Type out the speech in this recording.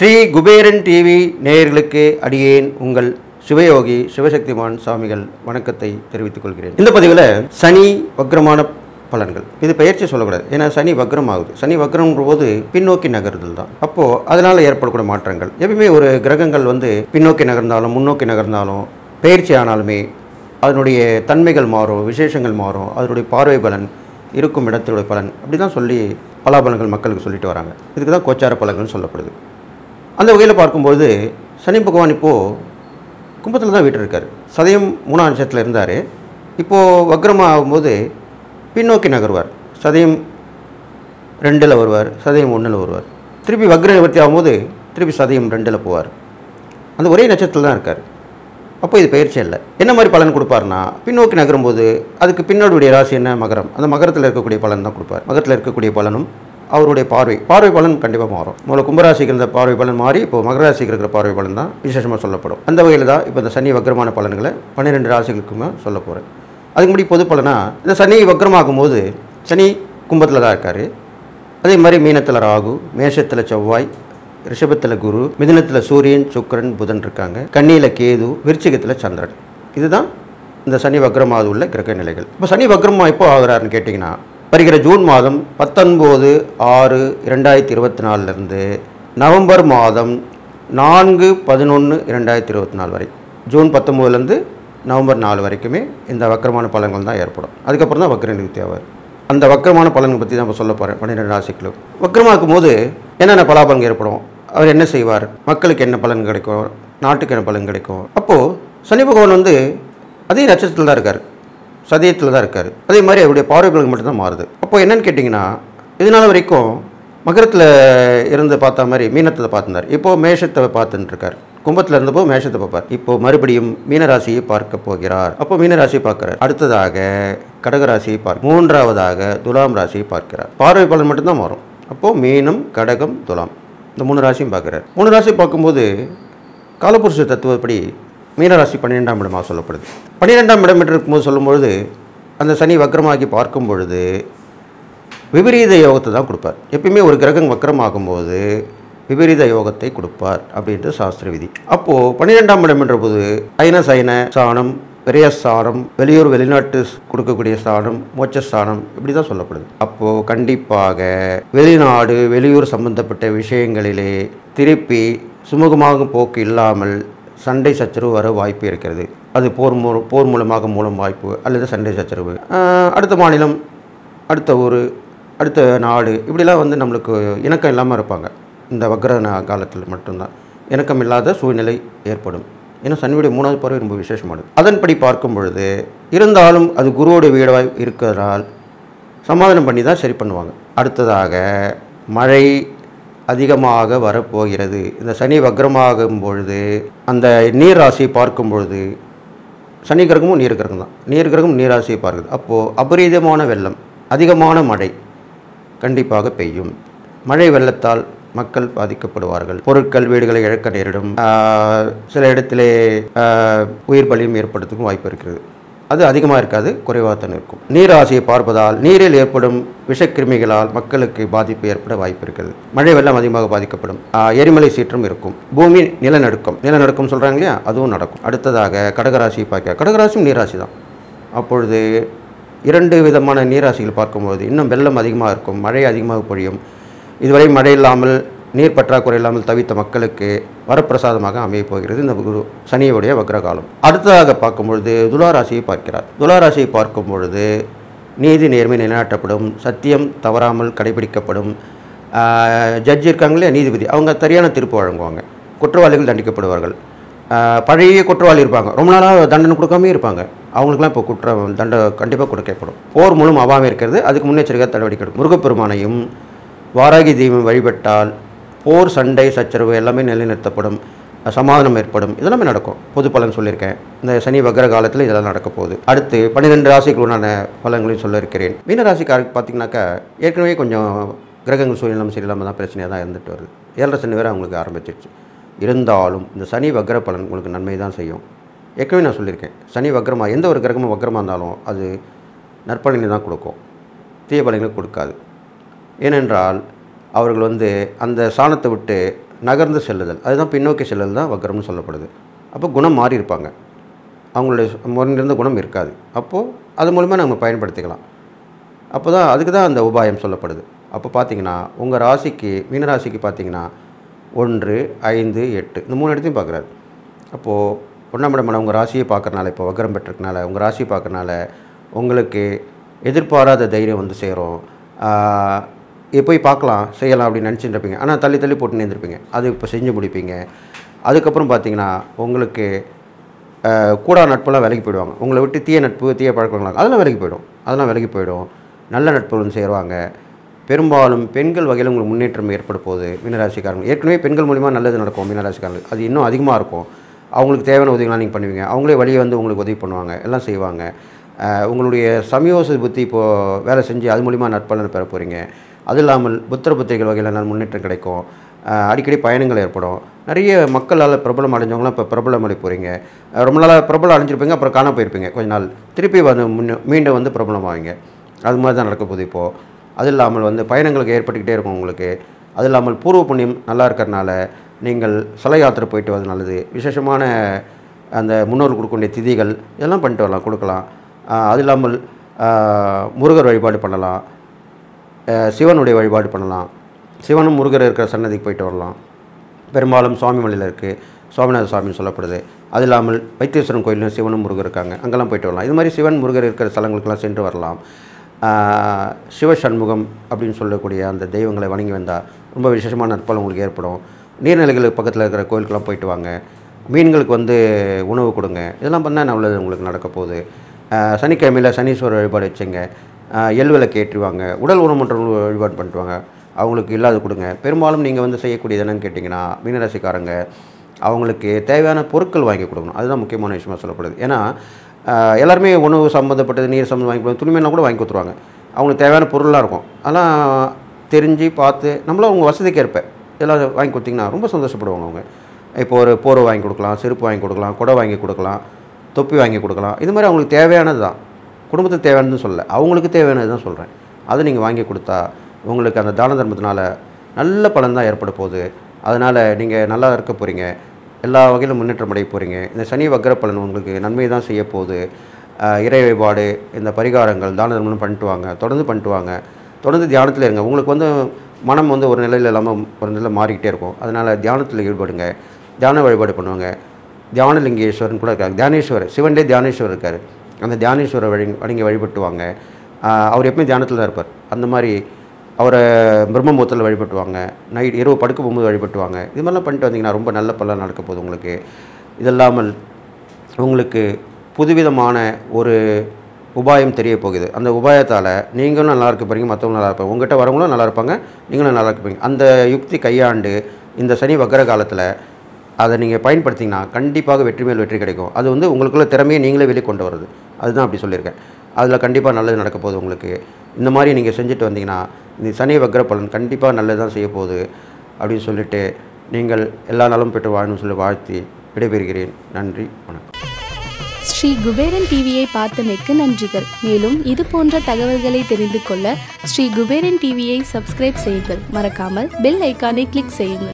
Sri Kuberan TV நேயர்களுக்கு அடியேன் உங்கள் சிவயோகி சிவசக்திமான் சாமிகள் வணக்கத்தை தெரிவித்துக் கொள்கிறேன். இந்த பதிவில் சனி வக்ரமான பலன்கள், இது பெயர்ச்சி சொல்லக்கூடாது, ஏன்னா சனி வக்ரம் ஆகுது. சனி வக்ரம்ன்ற போது பின்னோக்கி நகர்தல் தான். அப்போது அதனால் ஏற்படக்கூடிய மாற்றங்கள், எப்பயுமே ஒரு கிரகங்கள் பின்னோக்கி நகர்ந்தாலும் முன்னோக்கி நகர்ந்தாலும் பெயர்ச்சி ஆனாலுமே அதனுடைய தன்மைகள் மாறும், விசேஷங்கள் மாறும், அதனுடைய பார்வை பலன், இருக்கும் இடத்துடைய பலன், அப்படி தான் சொல்லி பலாபலன்கள் மக்களுக்கு சொல்லிட்டு வராங்க. இதுக்கு தான் கோச்சார பலன்கள் சொல்லப்படுது. அந்த வகையில் பார்க்கும்போது சனி பகவான் இப்போது கும்பத்தில் தான் வீட்டிருக்கார். சதயம் 3ஆம் நட்சத்திரத்தில் இருந்தார். இப்போது வக்ரமாக ஆகும்போது பின்னோக்கி நகர்வார். சதயம் 2ல் வருவார், சதயம் 1ல் வருவார். திருப்பி வக்ர நிவர்த்தி ஆகும்போது திருப்பி சதயம் 2ல் போவார். அந்த ஒரே நட்சத்திரத்தில் தான் இருக்கார். அப்போ இது பயிற்சி இல்லை. என்ன மாதிரி பலன் கொடுப்பார்னா, பின்னோக்கி நகரும்போது அதுக்கு பின்னோடைய ராசி என்ன, மகரம். அந்த மகரத்தில் இருக்கக்கூடிய பலன் தான் கொடுப்பார். மகரத்தில் இருக்கக்கூடிய பலனும் அவருடைய பார்வை பலன் கண்டிப்பாக மாறும். முதல்ல கும்பராசிக்கு இருந்த பார்வை பலன் மாறி இப்போ மகர ராசிக்கு இருக்கிற பார்வை பலன் தான் விசேஷமாக சொல்லப்படும். அந்த வகையில் தான் இப்போ இந்த சனி வக்ரமான பலன்களை 12 ராசிகளுக்குமே சொல்ல போகிறேன். அதுக்கு முன்னாடி பொது பலனா, இந்த சனி வக்ரமாகும் போது சனி கும்பத்தில் தான் இருக்கார். அதே மாதிரி மீனத்தில் ராகு, மேஷத்தில் செவ்வாய், ரிஷபத்தில் குரு, மிதுனத்தில் சூரியன், சுக்கிரன், புதன் இருக்காங்க. கன்னியில் கேது, விருச்சிகத்தில் சந்திரன். இதுதான் இந்த சனி வக்ரமாக உள்ள கிரக நிலைகள். இப்போ சனி வக்ரமாக எப்போ ஆகிறாருன்னு கேட்டிங்கன்னா, வருகிற ஜூன் மாதம் 19/6/2024 நவம்பர் மாதம் 4/11/2024 வரை, ஜூன் 19 நவம்பர் 4 வரைக்குமே இந்த வக்ரமான பலன்கள் தான் ஏற்படும். அதுக்கப்புறம் தான் வக்ர நிவர்த்தி ஆவார். அந்த வக்ரமான பலன்கள் பற்றி தான் இப்போ சொல்ல போகிறேன். 12 ராசிகளும் வக்ரமாக்கும் போது என்னென்ன பலாபலன் ஏற்படும், அவர் என்ன செய்வார், மக்களுக்கு என்ன பலன் கிடைக்கும், நாட்டுக்கு என்ன பலன் கிடைக்கும். அப்போது சனி பகவான் அதே நட்சத்திரத்தில் தான் இருக்கார், சதயத்தில் தான் இருக்கார். அதே மாதிரி அவருடைய பார்வை பலன் மட்டும்தான் மாறுது. அப்போ என்னன்னு கேட்டிங்கன்னா, இதனால் வரைக்கும் மகரத்தில் இருந்து பார்த்த மாதிரி மீனத்தை பார்த்துருந்தார். இப்போது மேஷத்தை பார்த்துட்டு இருக்கார். கும்பத்தில் இருந்தப்போ மேஷத்தை பார்ப்பார். இப்போது மறுபடியும் மீனராசியை பார்க்க போகிறார். அப்போ மீனராசியை பார்க்குறார். அடுத்ததாக கடகராசியை பார்க்க, 3ஆவதாக துலாம் ராசியை பார்க்கிறார். பார்வை பலன் மட்டும்தான் மாறும். அப்போது மீனம், கடகம், துலாம், இந்த 3 ராசியும் பார்க்குறார். 3 ராசி பார்க்கும்போது காலபுருஷ தத்துவப்படி மீனராசி 12ஆம் இடமாக சொல்லப்படுது. 12ஆம் இடம் என்று இருக்கும்போது சொல்லும்பொழுது அந்த சனி வக்ரமாகி பார்க்கும் பொழுது விபரீத யோகத்தை தான் கொடுப்பார். எப்பயுமே ஒரு கிரகம் வக்ரமாகும்போது விபரீத யோகத்தை கொடுப்பார் அப்படின்ட்டு சாஸ்திர விதி. அப்போது 12ஆம் இடம் என்ற போது அயன சயன ஸ்தானம், விரயஸ்தானம், வெளியூர் வெளிநாட்டு கொடுக்கக்கூடிய ஸ்தானம், மோட்சஸ்தானம், இப்படி தான் சொல்லப்படுது. அப்போது கண்டிப்பாக வெளிநாடு வெளியூர் சம்பந்தப்பட்ட விஷயங்களிலே திருப்பி சுமூகமாக போக்கு இல்லாமல் சண்டை சச்சரவு வர வாய்ப்பு இருக்கிறது. அது போர் மூலமாக வாய்ப்பு, அல்லது சண்டை சச்சரவு, அடுத்த மாநிலம், அடுத்த ஊர், அடுத்த நாடு, இப்படிலாம் நம்மளுக்கு இணக்கம் இல்லாமல் இருப்பாங்க. இந்த வக்ர காலத்தில் மட்டும்தான் இணக்கம் இல்லாத சூழ்நிலை ஏற்படும். ஏன்னா சனியுடைய 3வது பார்வை ரொம்ப விசேஷமானது. அதன்படி பார்க்கும் பொழுது இருந்தாலும் அது குருவோட வீடாக இருக்கிறதால் சமாதானம் பண்ணி தான் சரி பண்ணுவாங்க. அடுத்ததாக மழை அதிகமாக வரப்போகிறது. இந்த சனி வக்ரமாகும் பொழுது அந்த நீர் ராசியை பார்க்கும் பொழுது, சனி கிரகமும் நீர் கிரகம் தான், நீர் கிரகம் நீர் ராசியை பார்க்குது. அப்போது அபரீதமான வெள்ளம், அதிகமான மழை கண்டிப்பாக பெய்யும். மழை வெள்ளத்தால் மக்கள் பாதிக்கப்படுவார்கள். பொருட்கள், வீடுகளை இழக்க நேரிடும். சில இடத்திலே உயிர் பலியும் ஏற்படுறதுக்கும் வாய்ப்பு இருக்கிறது. அது அதிகமாக இருக்காது, குறைவாக தான் இருக்கும். நீர் ராசியை பார்ப்பதால் நீரில் ஏற்படும் விஷக்கிருமிகளால் மக்களுக்கு பாதிப்பு ஏற்பட வாய்ப்பு இருக்கிறது. மழை வெள்ளம் அதிகமாக பாதிக்கப்படும். எரிமலை சீற்றம் இருக்கும். பூமி நிலநடுக்கம் சொல்கிறாங்க இல்லையா, அதுவும் நடக்கும். அடுத்ததாக கடகராசியை பார்க்க, கடகராசியும் நீராசி தான். அப்பொழுது 2 விதமான நீராசிகள் பார்க்கும்போது இன்னும் வெள்ளம் அதிகமாக இருக்கும், மழை அதிகமாக பொழியும். இதுவரை மழை இல்லாமல், நீர் பற்றாக்குறை இல்லாமல் தவித்த மக்களுக்கு வரப்பிரசாதமாக அமைய போகிறது இந்த குரு சனியுடைய வக்ரகாலம். அடுத்ததாக பார்க்கும்பொழுது துளாராசியை பார்க்கிறார். துளாராசியை பார்க்கும் பொழுது நீதி நேர்மை நிலைநாட்டப்படும், சத்தியம் தவறாமல் கடைபிடிக்கப்படும். ஜட்ஜி இருக்காங்களே, நீதிபதி, அவங்க சரியான தீர்ப்பு வழங்குவாங்க. குற்றவாளிகள் தண்டிக்கப்படுவார்கள். பழைய குற்றவாளி இருப்பாங்க, ரொம்ப நாளாக தண்டனை கொடுக்காமே இருப்பாங்க, அவங்களுக்குலாம் இப்போ தண்டனை கண்டிப்பாக கொடுக்கப்படும். போர் மூலம் அவாமல் இருக்கிறது, அதுக்கு முன்னெச்சரிக்கை நடவடிக்கை எடுக்கும். முருகப்பெருமானையும் வாராகி தெய்வம் வழிபட்டால் போர், சண்டை, சச்சரவு எல்லாமே நிலைநிறுத்தப்படும், சமாதானம் ஏற்படும். இதெல்லாமே நடக்கும். பொது பலன் சொல்லியிருக்கேன். இந்த சனி வக்ர காலத்தில் இதெல்லாம் நடக்க போகுது. அடுத்து 12 ராசிக்குள்ளான பலன்களையும் சொல்ல இருக்கிறேன். மீனராசிக்காரருக்கு பார்த்திங்கனாக்கா ஏற்கனவே கொஞ்சம் கிரகங்கள் சூழ்நிலை சரியில்லாமல் தான் பிரச்சனையாக தான் இருந்துட்டு வருது. 7 சனி வேறு அவங்களுக்கு ஆரம்பிச்சிருச்சு. இருந்தாலும் இந்த சனி வக்ர பலன் உங்களுக்கு நன்மை தான் செய்யும். ஏற்கனவே நான் சொல்லியிருக்கேன், சனி வக்ரமாக எந்த ஒரு கிரகமும் வக்ரமாக இருந்தாலும் அது நற்பலனை தான் கொடுக்கும், தீய பலன்களை கொடுக்காது. ஏனென்றால் அவர்கள் அந்த ஸ்தானத்தை விட்டு நகர்ந்து செல்லுதல், அதுதான் பின்னோக்கி செல்லுதல் தான் வக்ரம்னு சொல்லப்படுது. அப்போ குணம் மாறி இருப்பாங்க, அவங்களுடைய முன்னிருந்த குணம் இருக்காது. அப்போது அது மூலமாக நம்ம பயன்படுத்திக்கலாம். அப்போ தான் அதுக்கு தான் அந்த உபாயம் சொல்லப்படுது. அப்போ பார்த்தீங்கன்னா உங்கள் ராசிக்கு மீன ராசிக்கு பார்த்தீங்கன்னா 1, 5, 8 இந்த 3 இடத்தையும் பார்க்குறாரு. அப்போது 1ஆம் இடம் உங்கள் ராசியை பார்க்குறனால, இப்போ வக்ரம் பெற்றிருக்கனால உங்கள் ராசியை பார்க்குறனால உங்களுக்கு எதிர்பாராத தைரியம் வந்து சேரும். போய் பார்க்கலாம் செய்யலாம் அப்படின்னு நினச்சிட்டு இருப்பீங்க, ஆனால் தள்ளி தள்ளி போட்டுன்னு இருந்திருப்பீங்க. அது இப்போ செஞ்சு முடிப்பீங்க. அதுக்கப்புறம் பார்த்தீங்கன்னா உங்களுக்கு கூடா நட்பெல்லாம் விலகி போயிடுவாங்க. உங்களை விட்டு தீய நட்பு தீய பழக்கங்களாங்க அதெல்லாம் விலகி போயிடும். நல்ல நட்புகள் சேருவாங்க. பெரும்பாலும் பெண்கள் வகையில் உங்களுக்கு முன்னேற்றம் ஏற்பட போகுது. மீனராசிக்காரங்க ஏற்கனவே பெண்கள் மூலிமா நல்லது நடக்கும். மீனராசிக்காரங்களுக்கு அது இன்னும் அதிகமாக இருக்கும். அவங்களுக்கு தேவையான உதவிகள்லாம் நீங்கள் பண்ணுவீங்க. அவங்களே வழியை வந்து உங்களுக்கு உதவி பண்ணுவாங்க, எல்லாம் செய்வாங்க. உங்களுடைய சமயோசித புத்தி இப்போது வேலை செஞ்சு அது மூலிமா நற்பலனை பெற போகிறீங்க. அது இல்லாமல் புத்திர புத்திரிகள் வகையில் நல்ல முன்னேற்றம் கிடைக்கும். அடிக்கடி பயணங்கள் ஏற்படும். நிறைய மக்களால் பிரபலம் அடைஞ்சவங்களாம் இப்போ பிரபலம் அடை போகிறீங்க. ரொம்ப நாளாக பிரபலம் அடைஞ்சிருப்பீங்க, அப்புறம் காண போயிருப்பீங்க. கொஞ்ச நாள் திருப்பி வந்து மீண்டும் வந்து பிரபலம் ஆவீங்க. அது மாதிரி தான் நடக்க போகுது இப்போது. அது இல்லாமல் வந்து பயணங்களுக்கு ஏற்பட்டுக்கிட்டே இருக்கும் உங்களுக்கு. அது இல்லாமல் பூர்வ புண்ணியம் நல்லா இருக்கிறனால நீங்கள் சிலை யாத்திரை போயிட்டு வரது நல்லது. விசேஷமான அந்த முன்னோர்கள் கொடுக்கக்கூடிய திதிகள் இதெல்லாம் பண்ணிட்டு வரலாம், கொடுக்கலாம். அது இல்லாமல் முருகர் வழிபாடு பண்ணலாம், சிவனுடைய வழிபாடு பண்ணலாம். சிவனும் முருகர் இருக்கிற சன்னதிக்கு போயிட்டு வரலாம். பெரும்பாலும் சுவாமி மலையில் இருக்குது, சுவாமிநாத சுவாமின்னு சொல்லப்படுது. அது இல்லாமல் வைத்தீஸ்வரன் கோயிலும் சிவனும் முருகர் இருக்காங்க, அங்கெல்லாம் போயிட்டு வரலாம். இது மாதிரி சிவன் முருகர் இருக்கிற ஸ்தலங்களுக்கெல்லாம் சென்று வரலாம். சிவசண்முகம் அப்படின்னு சொல்லக்கூடிய அந்த தெய்வங்களை வணங்கி வந்தால் ரொம்ப விசேஷமான நற்பலன் உங்களுக்கு ஏற்படும். நீர்நிலைகளுக்கு பக்கத்தில் இருக்கிற கோயிலுக்கெல்லாம் போயிட்டு வாங்க. மீன்களுக்கு வந்து உணவு கொடுங்க. இதெல்லாம் பண்ணால் நல்லது உங்களுக்கு நடக்க போகுது. சனிக்கிழமையில் சனீஸ்வரர் வழிபாடு வச்சுங்க. விளக்கு ஏற்றுவாங்க. உடல் ஊனமுற்றவர்கள் வழிபாடு பண்ணிட்டுவாங்க, அவங்களுக்கு இல்லாத கொடுங்க. பெரும்பாலும் நீங்கள் வந்து செய்யக்கூடியது என்னன்னு கேட்டிங்கன்னா மீனராசிக்காரங்க அவங்களுக்கு தேவையான பொருட்கள் வாங்கி கொடுக்கணும். அதுதான் முக்கியமான விஷயமாக சொல்லப்படுது. ஏன்னா எல்லாருமே உணவு சம்மந்தப்பட்டது நீர் சம்மந்தம் வாங்கி கொடுங்க, துணிமணிலாம் கூட வாங்கி கொடுத்துருவாங்க. அவங்களுக்கு தேவையான பொருளாக இருக்கும். அதெல்லாம் தெரிஞ்சு பார்த்து நம்மளும் அவங்க வசதிக்கு ஏற்ப இதெல்லாம் வாங்கி கொடுத்திங்கன்னா ரொம்ப சந்தோஷப்படுவாங்க அவங்க. இப்போ ஒரு போர்வை வாங்கி கொடுக்கலாம், செருப்பு வாங்கி கொடுக்கலாம், குடை வாங்கி கொடுக்கலாம், தொப்பி வாங்கி கொடுக்கலாம். இது மாதிரி அவங்களுக்கு தேவையானது தான், குடும்பத்துக்கு தேவையானதுன்னு சொல்லலை, அவங்களுக்கு தேவையானது தான் சொல்கிறேன். அதை நீங்கள் வாங்கி கொடுத்தா உங்களுக்கு அந்த தான தர்மத்தினால நல்ல பலன் தான் ஏற்பட போகுது. அதனால் நீங்கள் நல்லா இருக்க போகிறீங்க, எல்லா வகையிலும் முன்னேற்றம் அடைய போகிறீங்க. இந்த சனி வக்ர பலன் உங்களுக்கு நன்மை தான் செய்ய போகுது. இறை வழிபாடு, இந்த பரிகாரங்கள், தான தர்மம் பண்ணிட்டு வாங்க, தொடர்ந்து பண்ணிட்டு வாங்க. தொடர்ந்து தியானத்தில் இருங்க. உங்களுக்கு வந்து மனம் வந்து ஒரு நிலையில் இல்லாமல் ஒரு நிலையில் மாறிக்கிட்டே இருக்கும். அதனால் தியானத்தில் ஈடுபடுங்க, தியான வழிபாடு பண்ணுவாங்க. தியானலிங்கேஸ்வரன் கூட இருக்காங்க, தியானேஸ்வரர், சிவன்லேயே தியானேஸ்வரர் இருக்கார். அந்த தியானேஸ்வரர் வணங்கி வழிபட்டுவாங்க. அவர் எப்பவுமே தியானத்தில் தான் இருப்பார். அந்த மாதிரி அவரை பிரம்மமுகூர்த்தத்தில் வழிபட்டுவாங்க, நைட் இரவு படுக்க போகும்போது வழிபட்டுவாங்க. இது மாதிரிலாம் பண்ணிட்டு வந்தீங்கன்னா ரொம்ப நல்ல பலன் நடக்க போகுது உங்களுக்கு. இதல்லாமல் உங்களுக்கு புதுவிதமான ஒரு உபாயம் தெரிய போகுது. அந்த உபாயத்தால் நீங்களும் நல்லா இருக்க போகிறீங்க, மற்றவங்களும் நல்லா இருப்பாங்க. உங்கள்கிட்ட வரவங்களும் நல்லா இருப்பாங்க, நீங்களும் நல்லா இருப்பீங்க. அந்த யுக்தி கையாண்டு இந்த சனி வக்ர காலத்தில் அதை நீங்கள் பயன்படுத்திங்கன்னா கண்டிப்பாக வெற்றி மேல் வெற்றி கிடைக்கும். அது வந்து உங்களுக்குள்ள திறமையை நீங்களே வெளியே கொண்டு வருது. அதுதான் அப்படி சொல்லியிருக்கேன். அதில் கண்டிப்பாக நல்லது நடக்க போகுது உங்களுக்கு. இந்த மாதிரி நீங்கள் செஞ்சுட்டு வந்தீங்கன்னா இந்த சனி வக்ர பலன் கண்டிப்பாக நல்லது தான் செய்ய போகுது அப்படின்னு சொல்லிவிட்டு நீங்கள் எல்லா நலமும் பெற்று வாழணும்னு சொல்லி வாழ்த்தி விடைபெறுகிறேன். நன்றி, வணக்கம். ஸ்ரீ குபேரன் டிவியை பார்த்தமைக்கு நன்றிகள். மேலும் இது போன்ற தகவல்களை தெரிந்து கொள்ள ஸ்ரீ குபேரன் டிவியை சப்ஸ்கிரைப் செய்யுங்கள். மறக்காமல் பெல் ஐக்கானை கிளிக் செய்யுங்கள்.